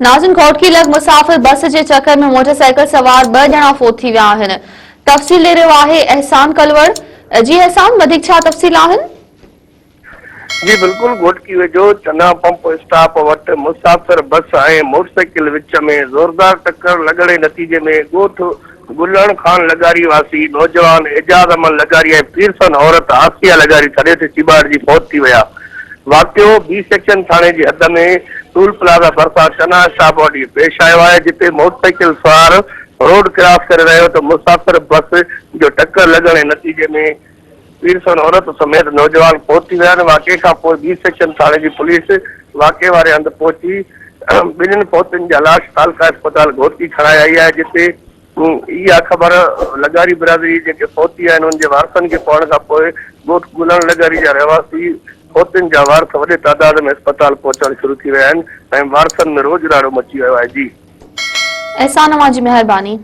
नाज़िन कोटकी लग मुसाफ़िर बस के चक्कर में मोटरसाइकिल सवार 2 ॼणा फोत थी विया आहिनि। तफ़सील दे रहियो आहे एहसान कलवर। जी एहसान, वधीक छा तफ़सील आहिनि? जी बिल्कुल, घोटकी वेझो चना पंप स्टॉप वट मुसाफ़िर बस ऐं मोटरसाइकिल विच में ज़ोरदार टक्कर लॻण जे नतीजे में ॻोठ गुलण खान लगारी वासी नौजवान एजाज अमन लगारी ऐं पीरसन औरत आसिया लगारी सड़े ते चिबाड़ जी मौत थी विया। वाक़ियो बी सेक्शन थाने जी हद में टूल प्लाज़ा भरिसां चना स्टॉप वटि पेश आयो आहे, जिते मोटरसाइकिल सवार रोड क्रॉस करे रहियो त मुसाफ़िर बस जो टक्कर लॻण जे नतीजे में पीरसन औरत समेत नौजवान पहुच थी विया। वाक़े खां पोइ बी सेक्शन थाने जी पुलिस वाक़े वारे हंधि पहुची ॿिन्हिनि पौतनि जा लाश तालका अस्पताल घोटकी खणाए आई आहे, जिते इहा ख़बर लगारी बिरादरी जेके पहुती आहिनि उनजे वारसनि खे पवण खां पोइ ॻोठ गुलण लगारी जा रहवासी पौतनि जा वारस वॾे तादाद में अस्पताल पहुचण शुरू थी विया आहिनि ऐं वारसनि में रोज़ ॾाढो मची वियो आहे। जी एहसान, अवां जी मेहरबानी।